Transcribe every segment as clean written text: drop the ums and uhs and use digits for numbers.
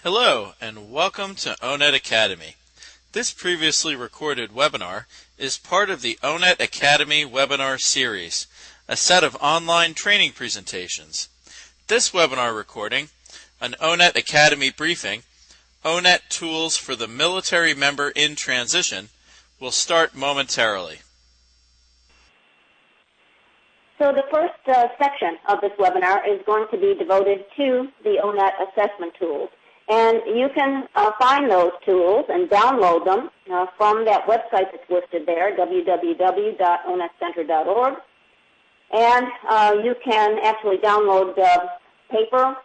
Hello and welcome to ONET Academy. This previously recorded webinar is part of the ONET Academy webinar series, a set of online training presentations. This webinar recording, an ONET Academy briefing, ONET Tools for the Military Member in Transition, will start momentarily. So the first section of this webinar is going to be devoted to the ONET assessment tools. And you can find those tools and download them from that website that's listed there, www.onetcenter.org. And you can actually download paper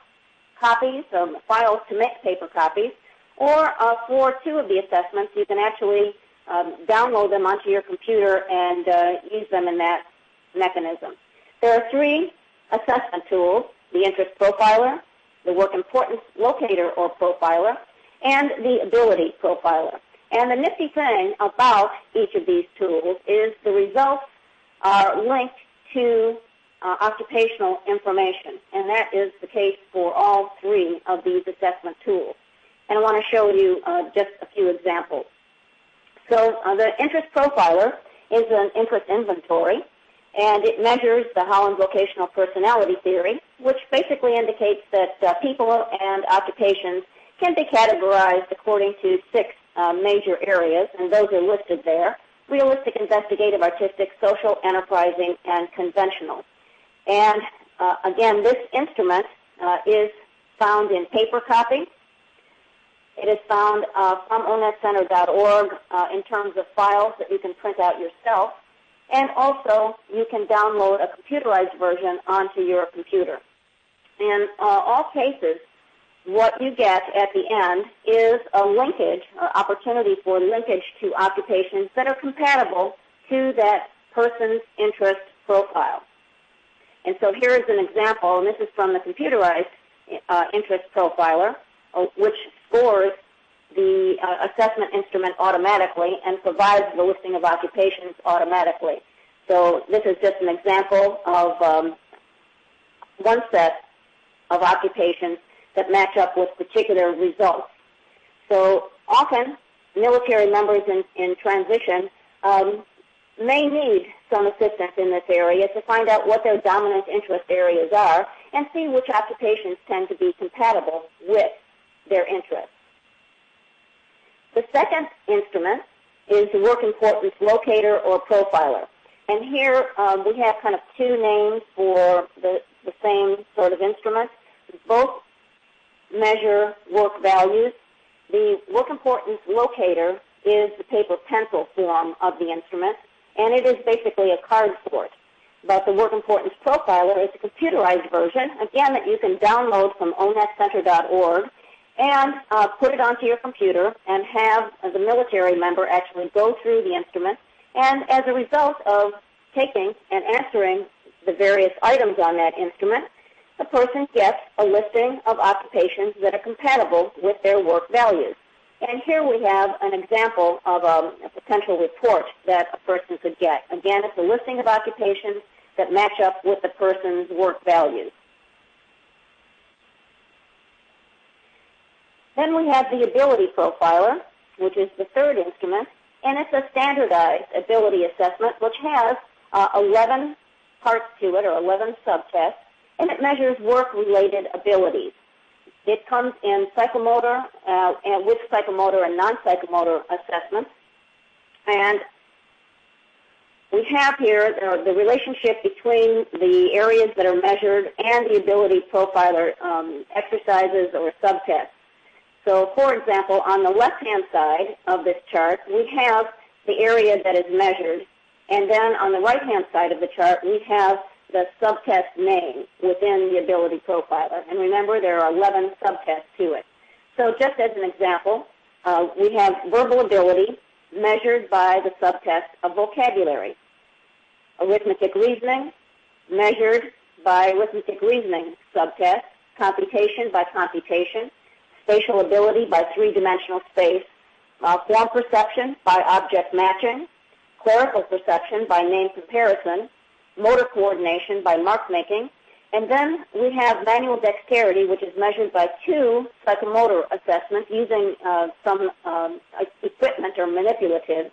copies, files to make paper copies, or for two of the assessments, you can actually download them onto your computer and use them in that mechanism. There are three assessment tools: the interest profiler, the work importance locator or profiler, and the ability profiler. And the nifty thing about each of these tools is the results are linked to occupational information, and that is the case for all three of these assessment tools. And I want to show you just a few examples. So the interest profiler is an interest inventory, and it measures the Holland Vocational Personality Theory, which basically indicates that people and occupations can be categorized according to six major areas, and those are listed there: realistic, investigative, artistic, social, enterprising, and conventional. And again, this instrument is found in paper copy. It is found from onetcenter.org in terms of files that you can print out yourself. And also, you can download a computerized version onto your computer. In all cases, what you get at the end is a linkage, or opportunity for linkage to occupations that are compatible to that person's interest profile. And so here is an example, and this is from the computerized interest profiler, which scores the assessment instrument automatically and provides the listing of occupations automatically. So this is just an example of one set of occupations that match up with particular results. So often, military members in transition may need some assistance in this area to find out what their dominant interest areas are and see which occupations tend to be compatible with their interests. The second instrument is the work importance locator or profiler. And here we have kind of two names for the same sort of instrument. Both measure work values. The work importance locator is the paper pencil form of the instrument, and it is basically a card sort. But the work importance profiler is a computerized version, again, that you can download from onetcenter.org and put it onto your computer and have the military member actually go through the instrument. And as a result of taking and answering the various items on that instrument, the person gets a listing of occupations that are compatible with their work values. And here we have an example of a potential report that a person could get. Again, it's a listing of occupations that match up with the person's work values. Then we have the ability profiler, which is the third instrument, and it's a standardized ability assessment which has 11 parts to it, or 11 subtests, and it measures work-related abilities. It comes in psychomotor, and with psychomotor and non-psychomotor assessments. And we have here the relationship between the areas that are measured and the ability profiler exercises or subtests. So, for example, on the left-hand side of this chart, we have the area that is measured, and then on the right-hand side of the chart, we have the subtest name within the ability profiler. And remember, there are 11 subtests to it. So just as an example, we have verbal ability measured by the subtest of vocabulary. Arithmetic reasoning measured by arithmetic reasoning subtest. Computation by computation. Spatial ability by three-dimensional space. Form perception by object matching. Clerical perception by name comparison. Motor coordination by mark making, And then we have manual dexterity, which is measured by 2 psychomotor assessments using some equipment or manipulatives.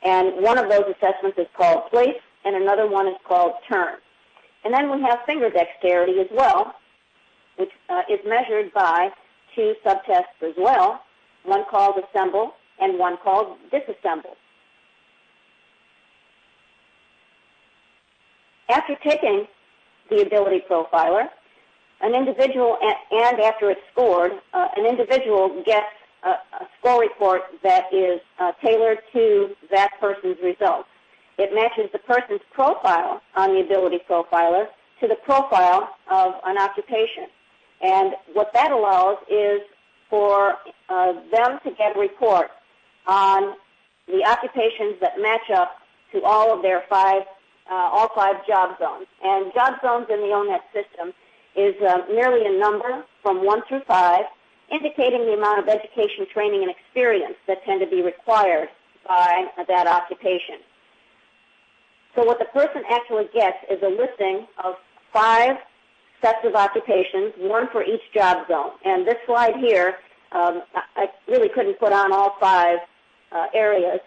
And one of those assessments is called place, and another one is called turn. And then we have finger dexterity as well, which is measured by 2 subtests as well, one called assemble and one called disassemble. After taking the ability profiler, an individual, and after it's scored, an individual gets a score report that is tailored to that person's results. It matches the person's profile on the ability profiler to the profile of an occupation. And what that allows is for them to get a report on the occupations that match up to all of their all 5 job zones. And job zones in the ONET system is merely a number from 1 through 5, indicating the amount of education, training, and experience that tend to be required by that occupation. So what the person actually gets is a listing of 5 sets of occupations, 1 for each job zone. And this slide here, I really couldn't put on all 5 areas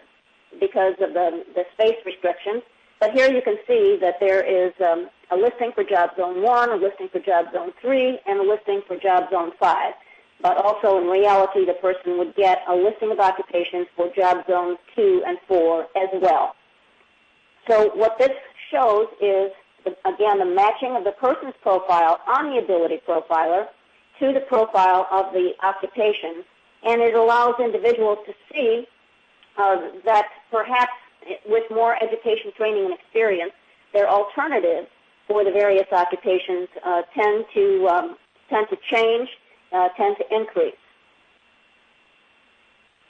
because of the space restrictions. But here you can see that there is a listing for job zone 1, a listing for job zone 3, and a listing for job zone 5. But also in reality, the person would get a listing of occupations for job zones 2 and 4 as well. So what this shows is, again, the matching of the person's profile on the ability profiler to the profile of the occupation, and it allows individuals to see that perhaps with more education, training, and experience, their alternatives for the various occupations tend to change, tend to increase.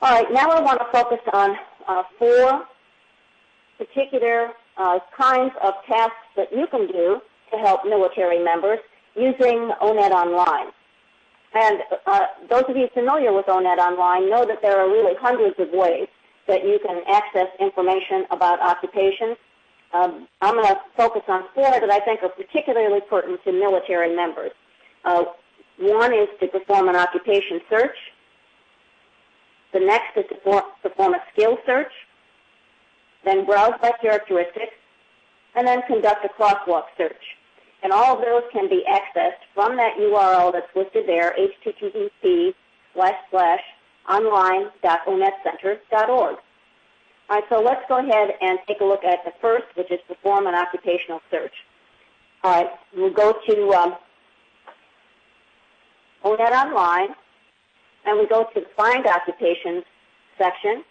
All right, now I want to focus on 4 particular kinds of tasks that you can do to help military members using ONET Online. And those of you familiar with ONET Online know that there are really hundreds of ways that you can access information about occupations. I'm going to focus on 4 that I think are particularly pertinent to military members. One is to perform an occupation search. The next is to perform a skill search, then browse by characteristics, and then conduct a crosswalk search. And all of those can be accessed from that URL that's listed there, http://online.onetcenter.org. All right, so let's go ahead and take a look at the first, which is perform an occupational search. All right, we'll go to ONET Online, and we go to the Find Occupations section,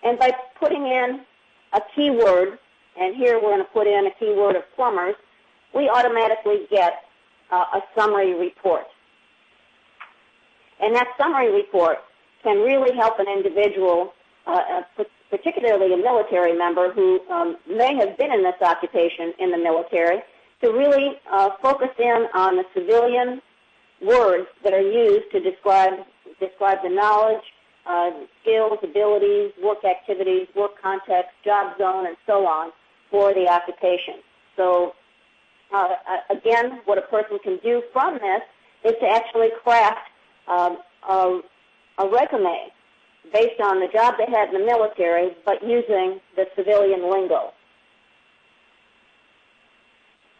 and by putting in a keyword, and here we're going to put in a keyword of plumbers, we automatically get a summary report. And that summary report can really help an individual, particularly a military member who may have been in this occupation in the military, to really focus in on the civilian words that are used to describe the knowledge, skills, abilities, work activities, work context, job zone, and so on for the occupation. So again, what a person can do from this is to actually craft a resume based on the job they had in the military, but using the civilian lingo.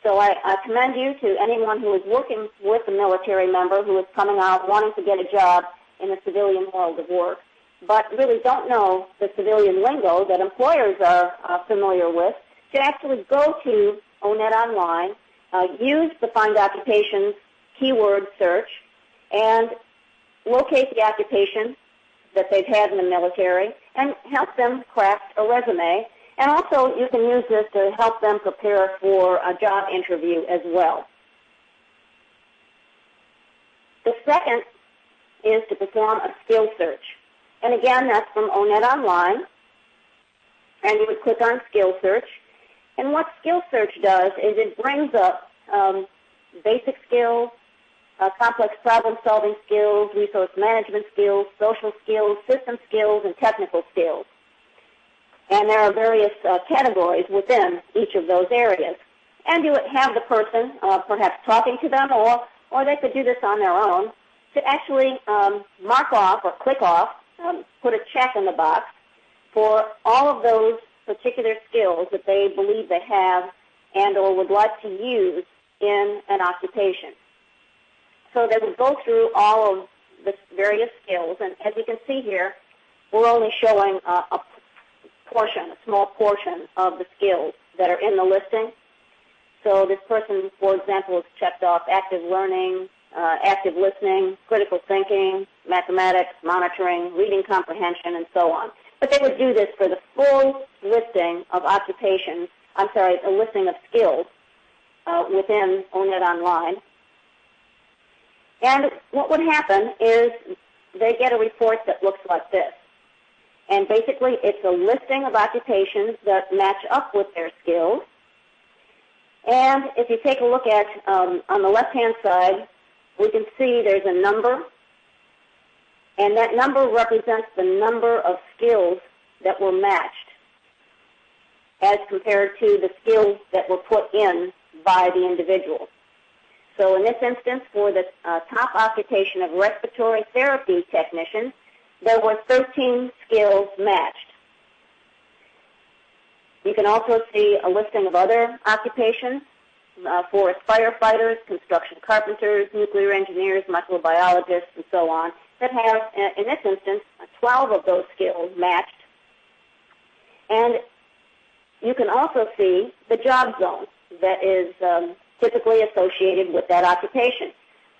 So I commend you to anyone who is working with a military member who is coming out wanting to get a job in the civilian world of work, but really don't know the civilian lingo that employers are familiar with, to actually go to ONET Online, use the Find Occupations keyword search, and locate the occupation that they've had in the military and help them craft a resume. And also you can use this to help them prepare for a job interview as well. The second is to perform a skill search. And again, that's from ONET Online. And you would click on skill search. And what skill search does is it brings up basic skills, complex problem-solving skills, resource management skills, social skills, system skills, and technical skills. And there are various categories within each of those areas. And you would have the person perhaps talking to them, or they could do this on their own, to actually mark off or click off, put a check in the box for all of those particular skills that they believe they have and or would like to use in an occupation. So they would go through all of the various skills, and as you can see here, we're only showing a small portion of the skills that are in the listing. So this person, for example, has checked off active learning, active listening, critical thinking, mathematics, monitoring, reading comprehension, and so on. But they would do this for the full listing of occupations, a listing of skills within ONET Online. And what would happen is they get a report that looks like this. And basically, it's a listing of occupations that match up with their skills. And if you take a look at, on the left-hand side, we can see there's a number. And that number represents the number of skills that were matched as compared to the skills that were put in by the individual. So in this instance, for the top occupation of respiratory therapy technician, there were 13 skills matched. You can also see a listing of other occupations for firefighters, construction carpenters, nuclear engineers, microbiologists, and so on, that have, in this instance, 12 of those skills matched. And you can also see the job zone that is typically associated with that occupation.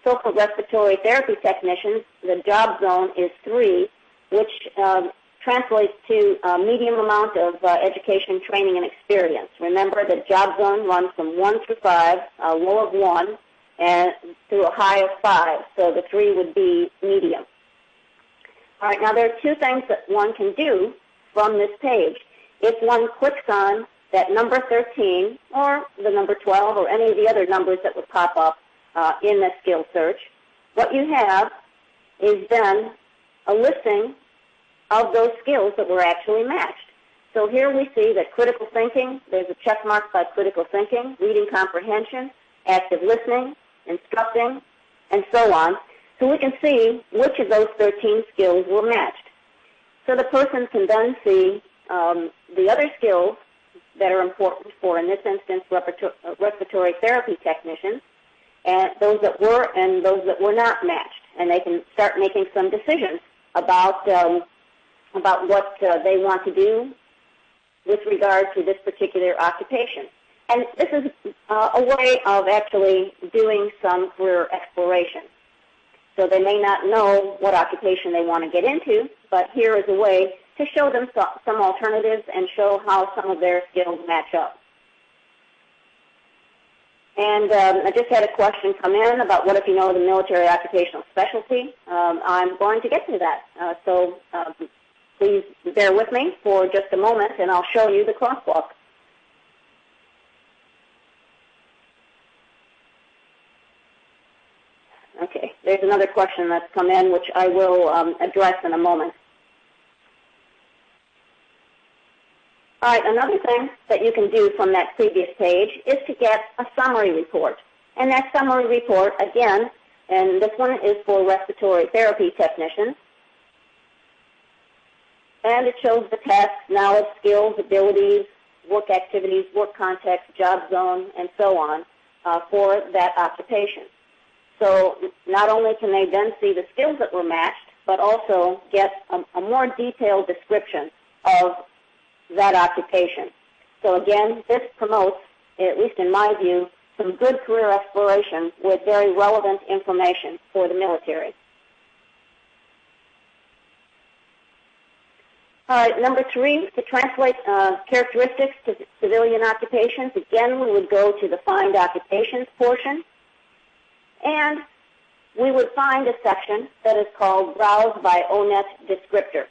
So for respiratory therapy technicians, the job zone is 3, which translates to a medium amount of education, training, and experience. Remember, the job zone runs from 1 through 5, a low of 1, and through a high of 5. So the 3 would be medium. All right, now there are 2 things that one can do from this page. If one clicks on that number 13 or the number 12 or any of the other numbers that would pop up in the skill search, what you have is then a listing of those skills that were actually matched. So here we see that critical thinking, there's a check mark by critical thinking, reading comprehension, active listening, instructing, and so on. So we can see which of those 13 skills were matched. So the person can then see the other skills that are important for, in this instance, respiratory therapy technicians, and those that were and those that were not matched. And they can start making some decisions about what they want to do with regard to this particular occupation. And this is a way of actually doing some career exploration. So they may not know what occupation they want to get into, but here is a way to show them some alternatives and show how some of their skills match up. And I just had a question come in about what if you know the military occupational specialty. I'm going to get to that. So please bear with me for just a moment, and I'll show you the crosswalk. Okay, there's another question that's come in, which I will address in a moment. All right, another thing that you can do from that previous page is to get a summary report. And that summary report, again, and this one is for respiratory therapy technicians, and it shows the tasks, knowledge, skills, abilities, work activities, work context, job zone, and so on for that occupation. So not only can they then see the skills that were matched, but also get a more detailed description of that occupation. So again, this promotes, at least in my view, some good career exploration with very relevant information for the military. All right, number 3, to translate characteristics to civilian occupations, again, we would go to the Find Occupations portion, and we would find a section that is called Browse by ONET Descriptor.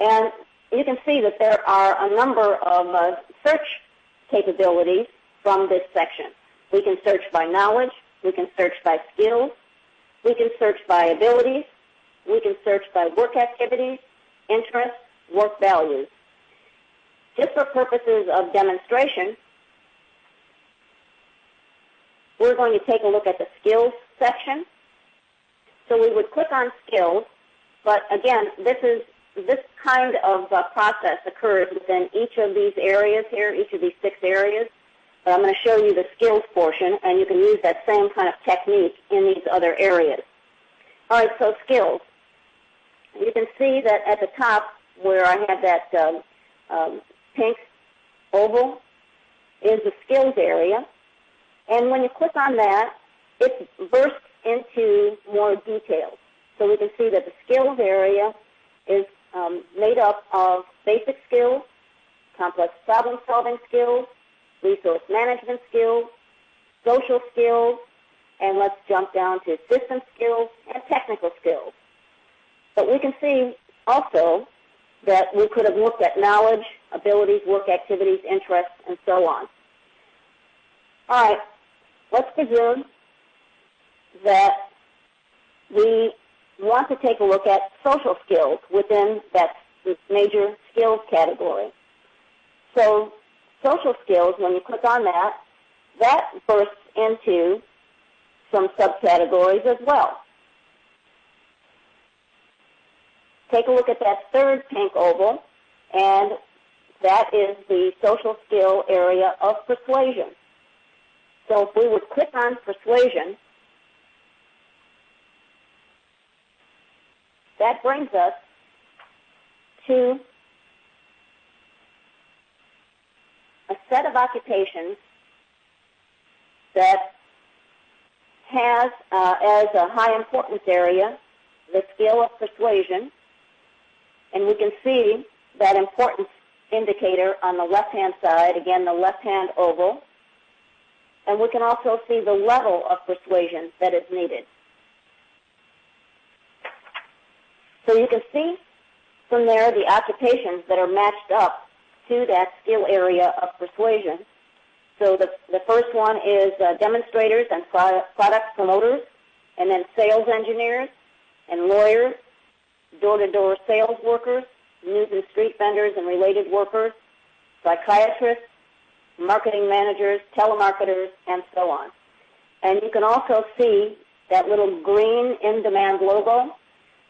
And you can see that there are a number of search capabilities from this section. We can search by knowledge, we can search by skills, we can search by abilities, we can search by work activities, interests, work values. Just for purposes of demonstration, we're going to take a look at the skills section. So we would click on skills, but again, this kind of process occurs within each of these areas here, each of these 6 areas. But I'm going to show you the skills portion, and you can use that same kind of technique in these other areas. All right, so skills. You can see that at the top where I have that pink oval is the skills area. And when you click on that, it bursts into more details. So we can see that the skills area is made up of basic skills, complex problem-solving skills, resource management skills, social skills, and let's jump down to system skills and technical skills. But we can see also that we could have looked at knowledge, abilities, work activities, interests, and so on. All right, let's presume that we want to take a look at social skills within that major skills category. So social skills, when you click on that, that bursts into some subcategories as well. Take a look at that third pink oval, and that is the social skill area of persuasion. So if we would click on persuasion, that brings us to a set of occupations that has as a high importance area the skill of persuasion, and we can see that importance indicator on the left-hand side, again the left-hand oval, and we can also see the level of persuasion that is needed. So you can see from there the occupations that are matched up to that skill area of persuasion. So the first one is demonstrators and product promoters, and then sales engineers and lawyers, door-to-door sales workers, news and street vendors and related workers, psychiatrists, marketing managers, telemarketers, and so on. And you can also see that little green in-demand logo,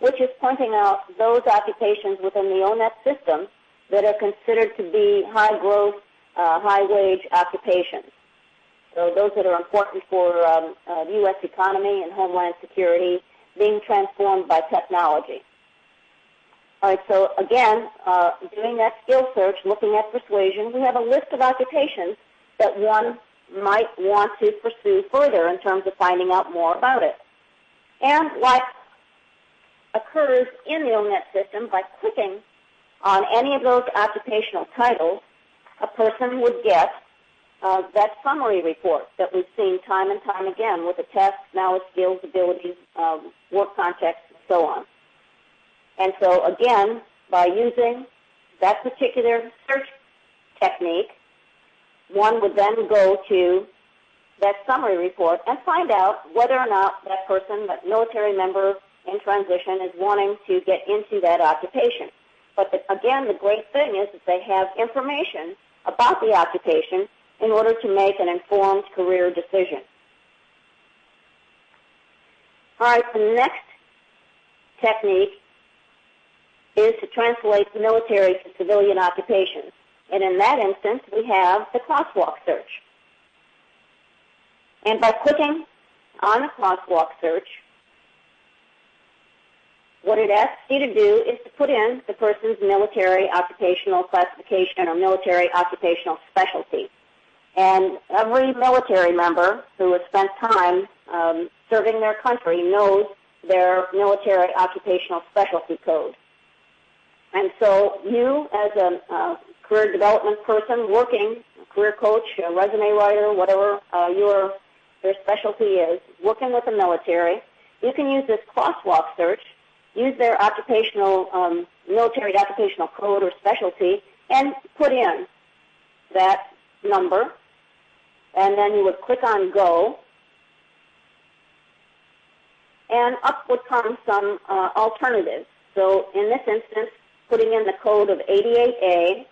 which is pointing out those occupations within the ONET system that are considered to be high-growth, high-wage occupations. So those that are important for the U.S. economy and homeland security being transformed by technology. All right, so again, doing that skill search, looking at persuasion, we have a list of occupations that one might want to pursue further in terms of finding out more about it. And what occurs in the ONET system, by clicking on any of those occupational titles, a person would get that summary report that we've seen time and time again with the tasks, knowledge, skills, abilities, work context, and so on. And so again, by using that particular search technique, one would then go to that summary report and find out whether or not that person, that military member in transition, is wanting to get into that occupation. But again, the great thing is that they have information about the occupation in order to make an informed career decision. All right, the next technique is to translate military to civilian occupations. And in that instance, we have the Crosswalk Search. And by clicking on the Crosswalk Search, what it asks you to do is to put in the person's military occupational classification or military occupational specialty. And every military member who has spent time serving their country knows their military occupational specialty code. And so you, as a career development person working, a career coach, a resume writer, whatever your specialty is, working with the military, you can use this Crosswalk Search, use their occupational, military occupational code or specialty, and put in that number, and then you would click on Go, and up would come some alternatives. So in this instance, putting in the code of 88A,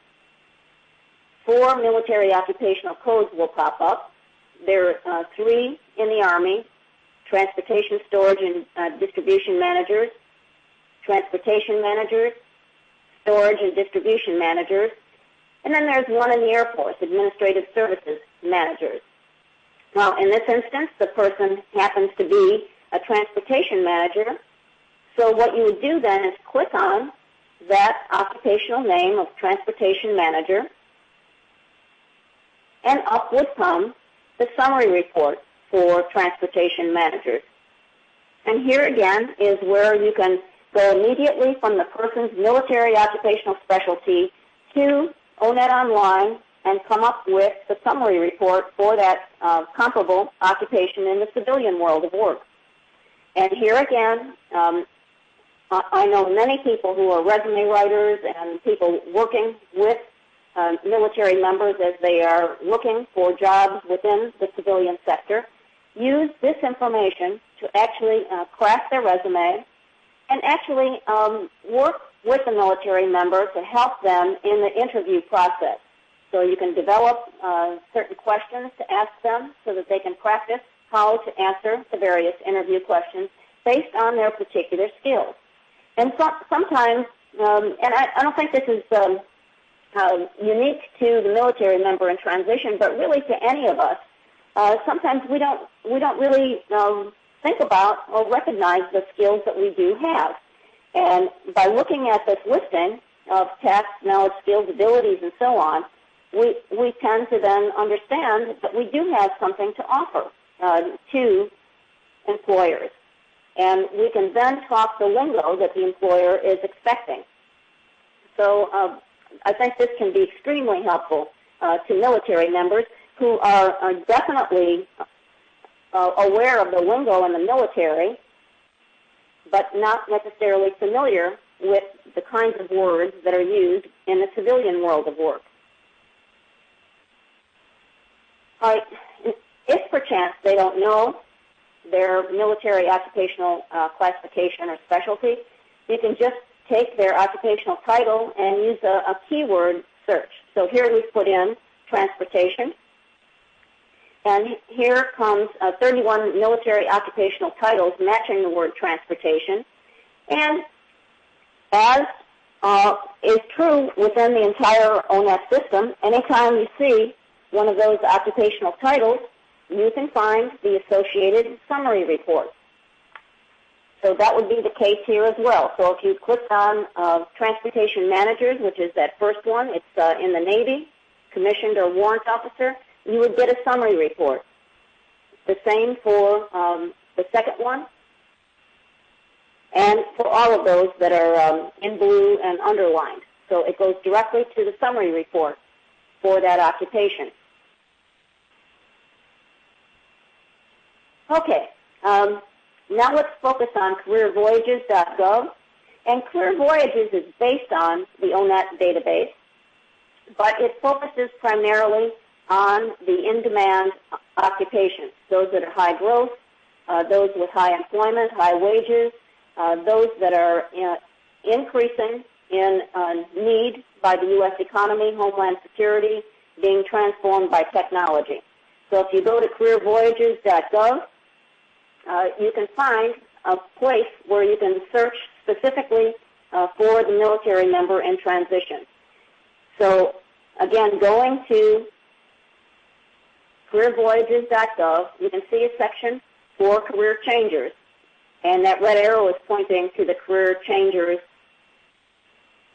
4 military occupational codes will pop up. There are 3 in the Army, transportation, storage, and distribution managers, transportation managers, storage and distribution managers, and then there's one in the Air Force, administrative services managers. Well, in this instance, the person happens to be a transportation manager, so what you would do then is click on that occupational name of transportation manager, and up would come the summary report for transportation managers. And here again is where you can go immediately from the person's military occupational specialty to ONET Online and come up with the summary report for that comparable occupation in the civilian world of work. And here again, I know many people who are resume writers and people working with military members as they are looking for jobs within the civilian sector, use this information to actually craft their resume and actually work with the military member to help them in the interview process. So you can develop certain questions to ask them so that they can practice how to answer the various interview questions based on their particular skills. And sometimes, and I don't think this is unique to the military member in transition, but really to any of us, sometimes we don't really think about or recognize the skills that we do have. And by looking at this listing of tasks, knowledge, skills, abilities, and so on, we tend to then understand that we do have something to offer to employers. And we can then talk the lingo that the employer is expecting. So I think this can be extremely helpful to military members who are definitely aware of the lingo in the military, but not necessarily familiar with the kinds of words that are used in the civilian world of work. All right. If perchance they don't know their military occupational classification or specialty, you can just take their occupational title and use a keyword search. So here we've put in transportation, and here comes 31 military occupational titles matching the word transportation. And as is true within the entire ONET system, anytime you see one of those occupational titles, you can find the associated summary report. So that would be the case here as well. So if you click on transportation managers, which is that first one, it's in the Navy, commissioned or warrant officer, you would get a summary report. The same for the second one, and for all of those that are in blue and underlined. So it goes directly to the summary report for that occupation. Okay, now let's focus on CareerVoyages.gov. And CareerVoyages is based on the ONET database, but it focuses primarily on the in-demand occupations, those that are high growth, those with high employment, high wages, those that are increasing in need by the U.S. economy, homeland security, being transformed by technology. So if you go to CareerVoyages.gov, you can find a place where you can search specifically for the military member in transition. So again, going to CareerVoyages.gov, you can see a section for career changers, and that red arrow is pointing to the career changers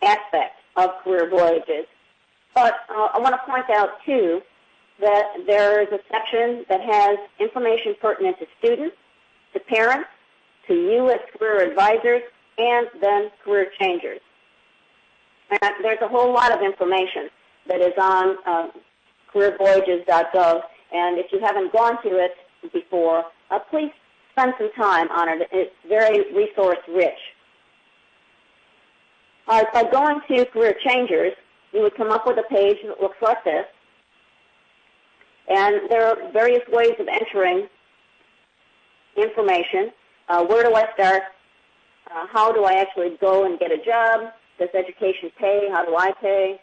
aspect of CareerVoyages. But I want to point out, too, that there is a section that has information pertinent to students, to parents, to you as career advisors, and then career changers. And there's a whole lot of information that is on CareerVoyages.gov, and if you haven't gone to it before, please spend some time on it. It's very resource-rich. By going to Career Changers, you would come up with a page that looks like this, and there are various ways of entering information. Where do I start? How do I actually go and get a job? Does education pay? How do I pay?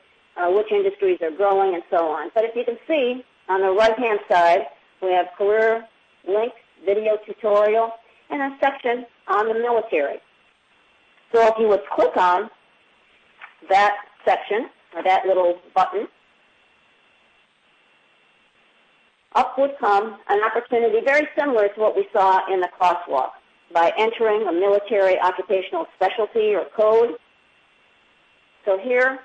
Which industries are growing, and so on. But if you can see, on the right-hand side, we have career links, video tutorial, and a section on the military. So if you would click on that section, or that little button, up would come an opportunity very similar to what we saw in the crosswalk. By entering a military occupational specialty or code. So here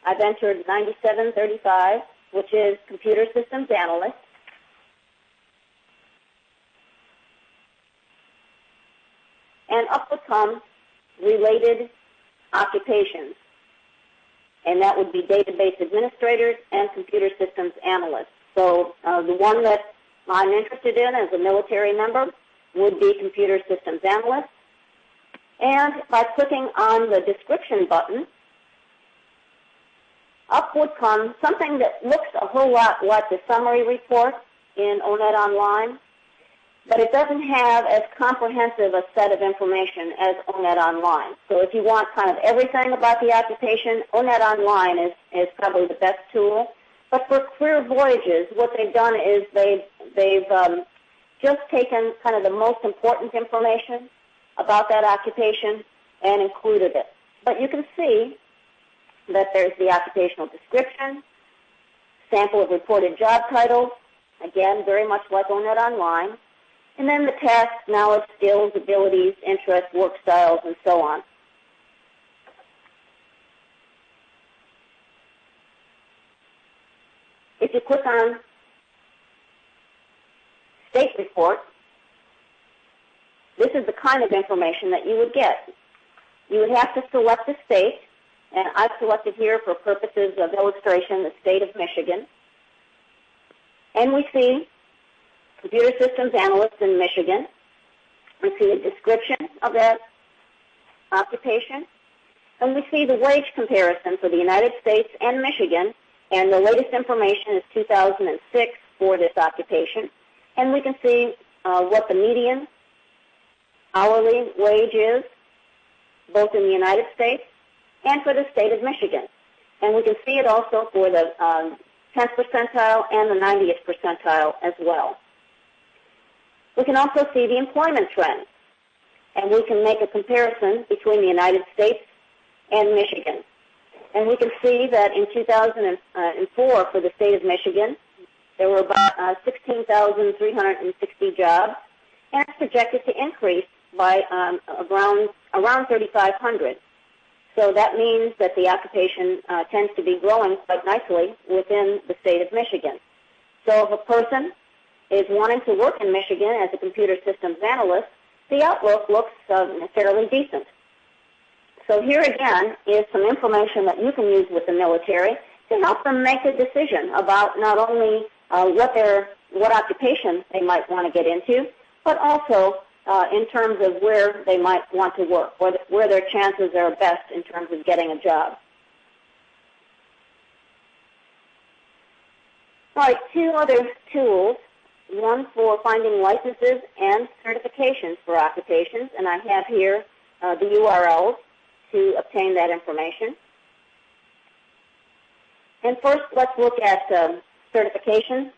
I've entered 9735, which is Computer Systems Analyst. And up would come related occupations. And that would be database administrators and computer systems analysts. So the one that I'm interested in as a military member would be Computer Systems Analyst. And by clicking on the description button, up would come something that looks a whole lot like the summary report in ONET Online, but it doesn't have as comprehensive a set of information as ONET Online. So if you want kind of everything about the occupation, ONET Online is probably the best tool. But for CareerVoyages, what they've done is they've just taken kind of the most important information about that occupation and included it. But you can see that there's the occupational description, sample of reported job titles, again, very much like ONET Online, and then the tasks, knowledge, skills, abilities, interests, work styles, and so on. If you click on State Report, this is the kind of information that you would get. You would have to select a state, and I've selected here for purposes of illustration the state of Michigan. And we see Computer Systems Analyst in Michigan. We see a description of that occupation. And we see the wage comparison for the United States and Michigan. And the latest information is 2006 for this occupation. And we can see what the median hourly wage is, both in the United States and for the state of Michigan. And we can see it also for the 10th percentile and the 90th percentile as well. We can also see the employment trends. And we can make a comparison between the United States and Michigan. And we can see that in 2004 for the state of Michigan, there were about 16,360 jobs, and it's projected to increase by around 3,500. So that means that the occupation tends to be growing quite nicely within the state of Michigan. So if a person is wanting to work in Michigan as a computer systems analyst, the outlook looks fairly decent. So here again is some information that you can use with the military to help them make a decision about not only what occupation they might want to get into, but also in terms of where they might want to work, where their chances are best in terms of getting a job. All right, two other tools, one for finding licenses and certifications for occupations, and I have here the URLs to obtain that information. And first, let's look at certifications.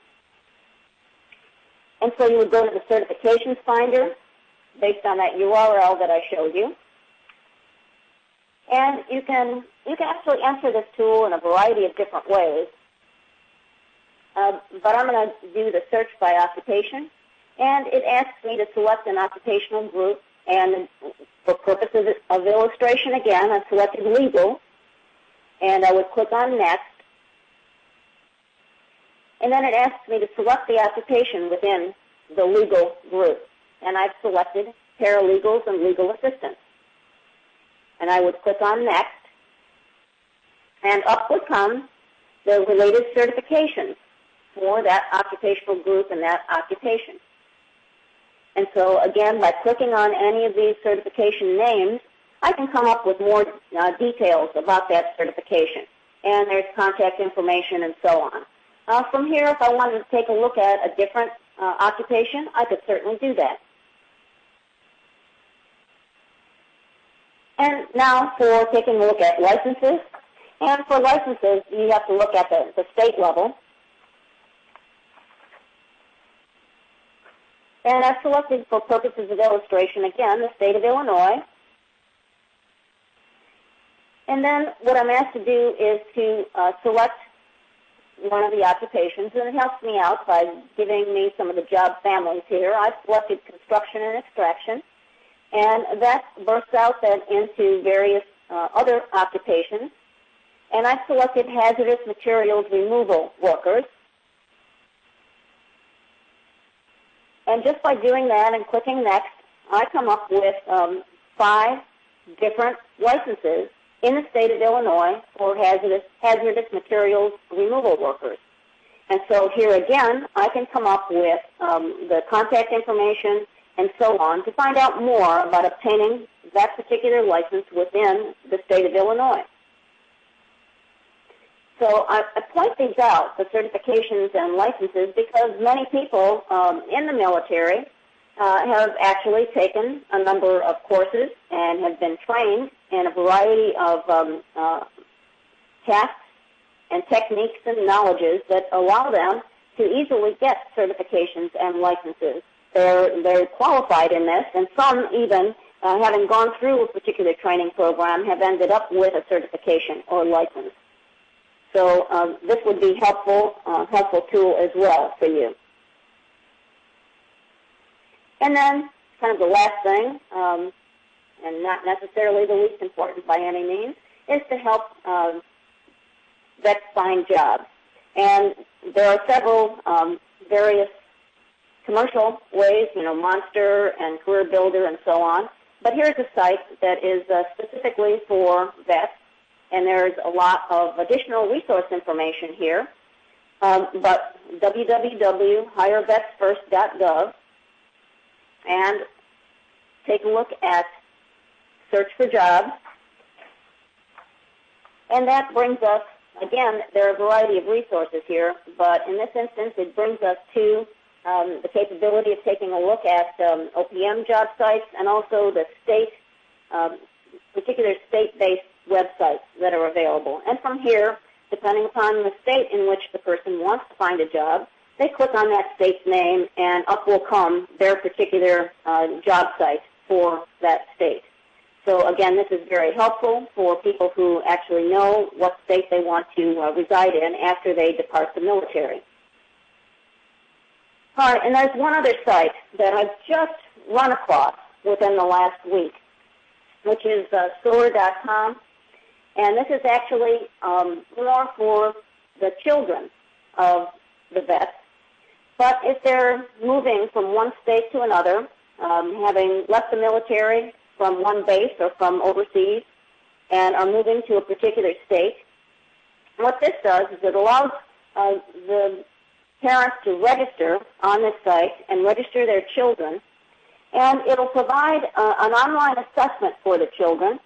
And so you would go to the Certifications Finder based on that URL that I showed you. And you can actually enter this tool in a variety of different ways. But I'm going to do the search by occupation. And it asks me to select an occupational group. And for purposes of illustration, again, I've selected legal. And I would click on Next. And then it asks me to select the occupation within the legal group. And I've selected paralegals and legal assistants. And I would click on Next. And up would come the related certifications for that occupational group and that occupation. And so, again, by clicking on any of these certification names, I can come up with more details about that certification. And there's contact information and so on. From here, if I wanted to take a look at a different occupation, I could certainly do that. And now for taking a look at licenses. And for licenses, you have to look at the state level. And I've selected, for purposes of illustration, again, the state of Illinois. And then what I'm asked to do is to select one of the occupations, and it helps me out by giving me some of the job families here. I've selected construction and extraction, and that bursts out then into various other occupations. And I've selected hazardous materials removal workers. And just by doing that and clicking next, I come up with 5 different licenses in the state of Illinois for hazardous materials removal workers. And so here again, I can come up with the contact information and so on to find out more about obtaining that particular license within the state of Illinois. So I point these out, the certifications and licenses, because many people in the military have actually taken a number of courses and have been trained in a variety of tasks and techniques and knowledges that allow them to easily get certifications and licenses. They're qualified in this, and some even, having gone through a particular training program, have ended up with a certification or license. So this would be helpful tool as well for you. And then, kind of the last thing, and not necessarily the least important by any means, is to help vets find jobs. And there are several various commercial ways, Monster and Career Builder and so on. But here's a site that is specifically for vets, and there's a lot of additional resource information here. But www.hirevetsfirst.gov, and take a look at search for jobs. And that brings us, again, there are a variety of resources here, but in this instance it brings us to the capability of taking a look at OPM job sites and also the state, particular state-based websites that are available. And from here, depending upon the state in which the person wants to find a job, they click on that state's name and up will come their particular job site for that state. So again, this is very helpful for people who actually know what state they want to reside in after they depart the military. All right, and there's one other site that I've just run across within the last week, which is Storecom. And this is actually more for the children of the vets. But if they're moving from one state to another, having left the military from one base or from overseas, and are moving to a particular state, what this does is it allows the parents to register on this site and register their children, and it'll provide an online assessment for the children,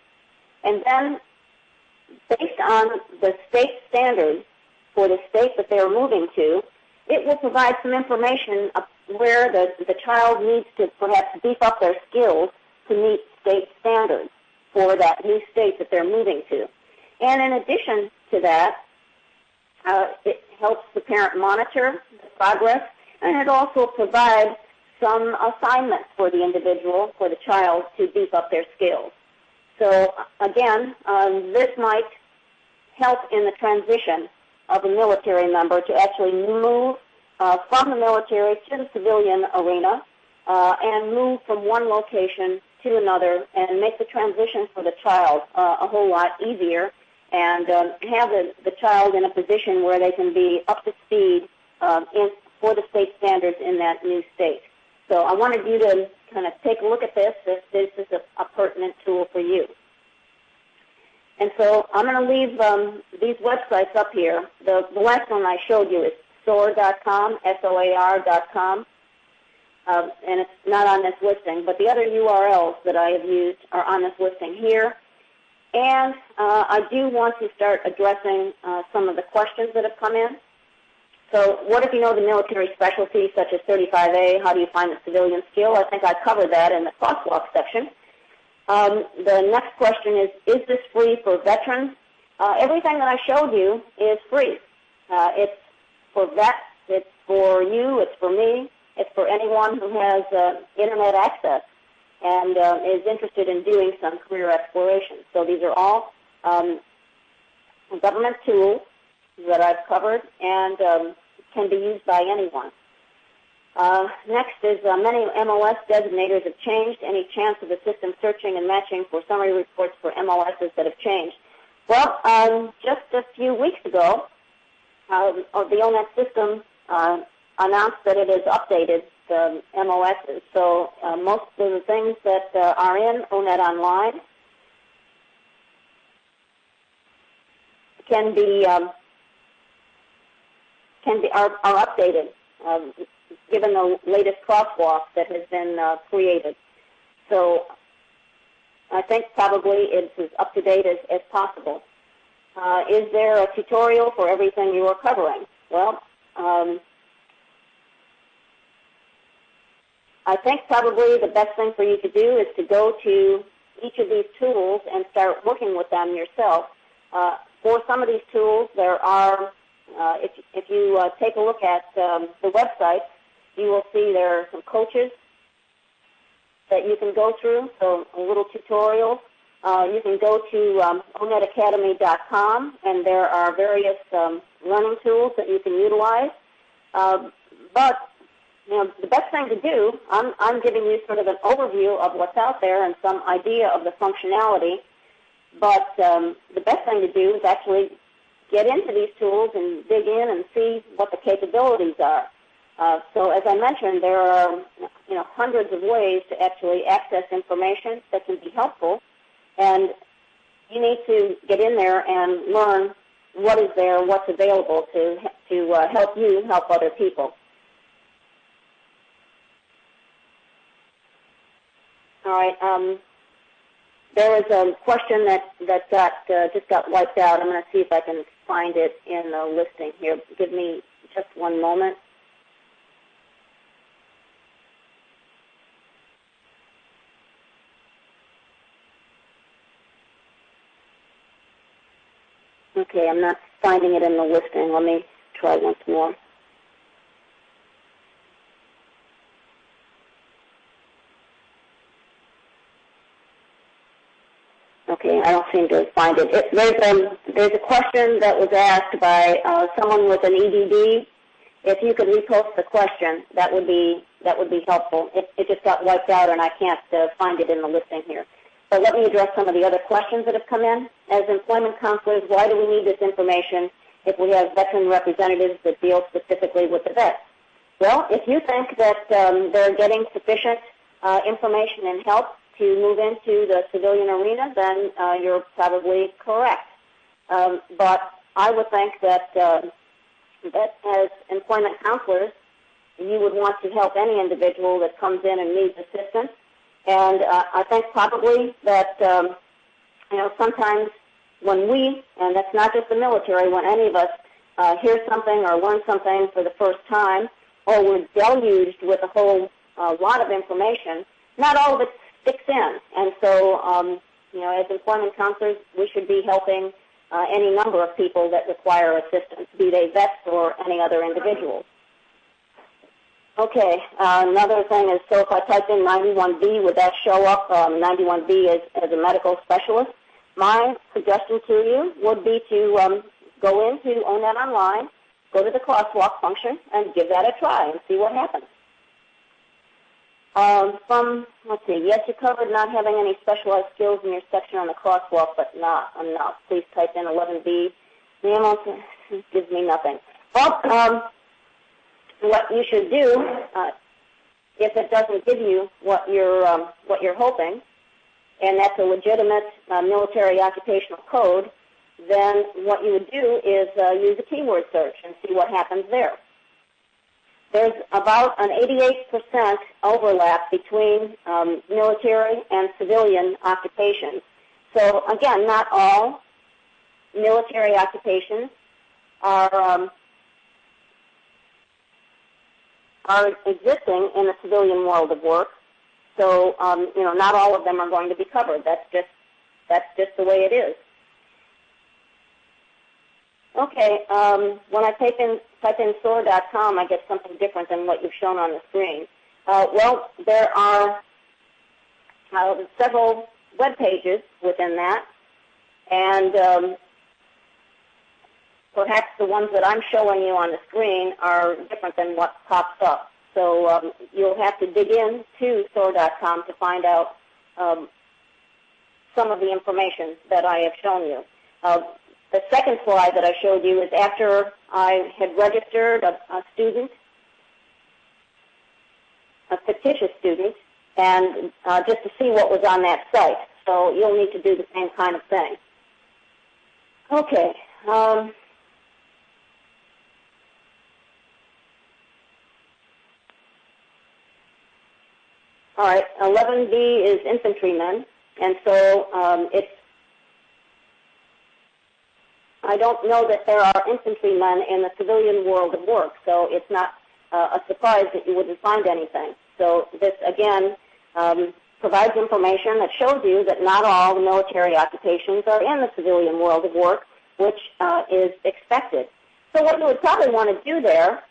and then based on the state standards for the state that they're moving to, it will provide some information of where the child needs to perhaps beef up their skills to meet state standards for that new state that they're moving to. And in addition to that, it helps the parent monitor the progress, and it also provides some assignments for the individual, for the child, to beef up their skills. So again, this might help in the transition of a military member to actually move from the military to the civilian arena and move from one location to another and make the transition for the child a whole lot easier, and have the child in a position where they can be up to speed for the state standards in that new state. So I wanted you to kind of take a look at this if this is a pertinent tool for you. And so I'm going to leave these websites up here. The last one I showed you is soar.com, SOAR.com, and it's not on this listing, but the other URLs that I have used are on this listing here. And I do want to start addressing some of the questions that have come in. So what if you know the military specialty, such as 35A? How do you find the civilian skill? I think I covered that in the crosswalk section. The next question is this free for veterans? Everything that I showed you is free. It's for vets, it's for you, it's for me. It's for anyone who has Internet access and is interested in doing some career exploration. So these are all government tools that I've covered and can be used by anyone. Next is many MLS designators have changed. Any chance of the system searching and matching for summary reports for MLSs that have changed? Well, just a few weeks ago, the ONET system announced that it has updated the MOSs. So most of the things that are in ONET Online are updated, given the latest crosswalk that has been created. So I think probably it's as up to date as possible. Is there a tutorial for everything you are covering? Well, I think probably the best thing for you to do is to go to each of these tools and start working with them yourself. For some of these tools, there are, if you take a look at the website, you will see there are some coaches that you can go through, so a little tutorial. You can go to onetacademy.com, and there are various learning tools that you can utilize. But the best thing to do, I'm giving you sort of an overview of what's out there and some idea of the functionality. But the best thing to do is actually get into these tools and dig in and see what the capabilities are. So as I mentioned, there are hundreds of ways to actually access information that can be helpful, and you need to get in there and learn what is there, what's available to help you help other people. All right. There was a question that just got wiped out. I'm going to see if I can find it in the listing here. Give me just one moment. Okay, I'm not finding it in the listing. Let me try once more. Okay, I don't seem to find it. There's a question that was asked by someone with an EDD. If you could repost the question, that would be helpful. It just got wiped out, and I can't find it in the listing here. But let me address some of the other questions that have come in. As employment counselors, why do we need this information if we have veteran representatives that deal specifically with the vets? Well, if you think that they're getting sufficient information and help to move into the civilian arena, then you're probably correct. But I would think that as employment counselors, you would want to help any individual that comes in and needs assistance. And I think probably that, sometimes when we, and that's not just the military, when any of us hear something or learn something for the first time, or we're deluged with a whole lot of information, not all of it sticks in. And so, as employment counselors, we should be helping any number of people that require assistance, be they vets or any other individuals. Okay, another thing is, so if I type in 91B, would that show up 91B as a medical specialist? My suggestion to you would be to go into ONET Online, go to the crosswalk function, and give that a try and see what happens. Let's see, yes, you covered not having any specialized skills in your section on the crosswalk, but I'm not. Please type in 11B. The amount gives me nothing. Well, what you should do, if it doesn't give you what you're hoping, and that's a legitimate military occupational code, then what you would do is use a keyword search and see what happens there. There's about an 88% overlap between military and civilian occupations. So again, not all military occupations are existing in the civilian world of work. So not all of them are going to be covered. That's just the way it is. Okay, when I type in store.com, I get something different than what you've shown on the screen. Well, there are several web pages within that, and perhaps the ones that I'm showing you on the screen are different than what pops up. So you'll have to dig in to store.com to find out some of the information that I have shown you. The second slide that I showed you is after I had registered a student, a fictitious student, and just to see what was on that site. So you'll need to do the same kind of thing. Okay. All right, 11B is infantrymen, and so I don't know that there are infantrymen in the civilian world of work, so it's not a surprise that you wouldn't find anything. So this, again, provides information that shows you that not all the military occupations are in the civilian world of work, which is expected. So what you would probably want to do there,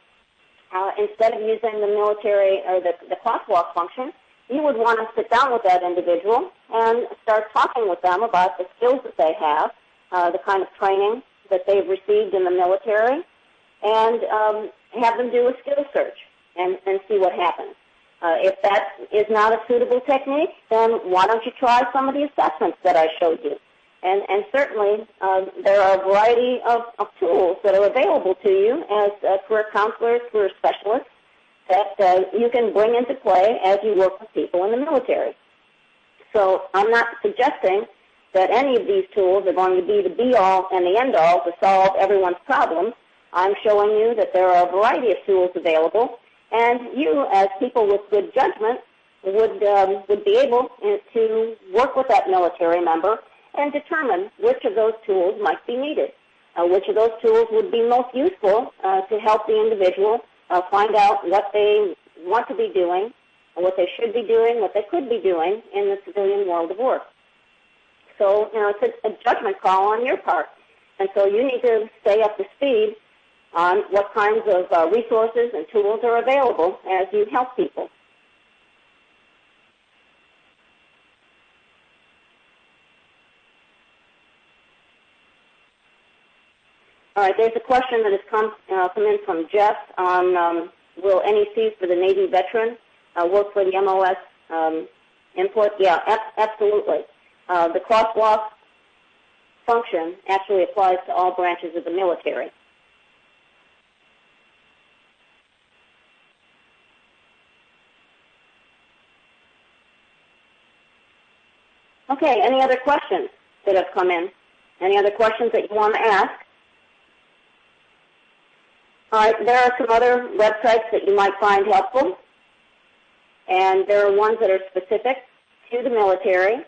instead of using the military or the crosswalk function, you would want to sit down with that individual and start talking with them about the skills that they have, the kind of training that they've received in the military, and have them do a skill search and see what happens. If that is not a suitable technique, then why don't you try some of the assessments that I showed you? And certainly there are a variety of tools that are available to you as career counselors, career specialists, that you can bring into play as you work with people in the military. So I'm not suggesting that any of these tools are going to be the be-all and the end-all to solve everyone's problems. I'm showing you that there are a variety of tools available, and you, as people with good judgment, would be able to work with that military member and determine which of those tools might be needed, which of those tools would be most useful to help the individual find out what they want to be doing, what they should be doing, what they could be doing in the civilian world of work. So, it's a judgment call on your part. And so you need to stay up to speed on what kinds of resources and tools are available as you help people. All right, there's a question that has come in from Jeff on will NECs for the Navy veteran work for the MOS input? Yeah, absolutely. The crosswalk function actually applies to all branches of the military. Okay, any other questions that have come in? Any other questions that you want to ask? All right, there are some other websites that you might find helpful, and there are ones that are specific to the military,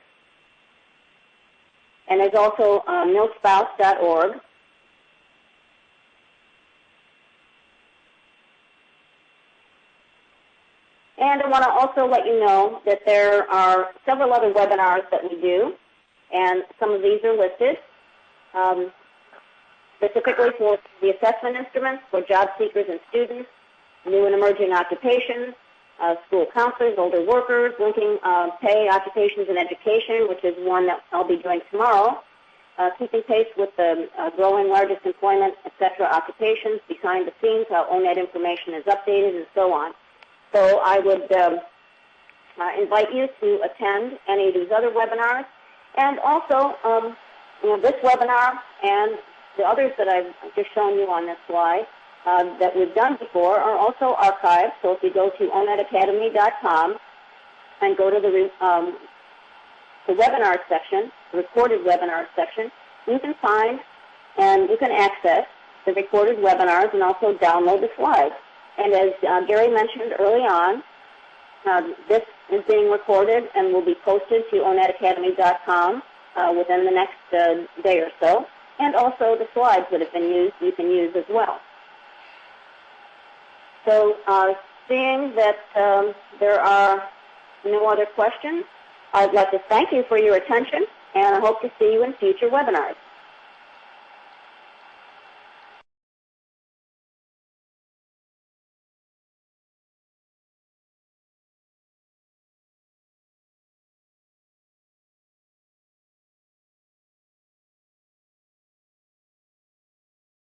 and there's also milspouse.org. And I want to also let you know that there are several other webinars that we do, and some of these are listed. Specifically for the assessment instruments for job seekers and students, new and emerging occupations, school counselors, older workers, linking pay, occupations, and education, which is one that I'll be doing tomorrow, keeping pace with the growing largest employment, etc., occupations, behind the scenes, how ONET information is updated, and so on. So I would invite you to attend any of these other webinars, and also this webinar and the others that I've just shown you on this slide that we've done before are also archived. So if you go to onetacademy.com and go to the webinar section, the recorded webinar section, you can find and you can access the recorded webinars and also download the slides. And as Gary mentioned early on, this is being recorded and will be posted to onetacademy.com within the next day or so. And also the slides that have been used, you can use as well. So seeing that there are no other questions, I'd like to thank you for your attention, and I hope to see you in future webinars.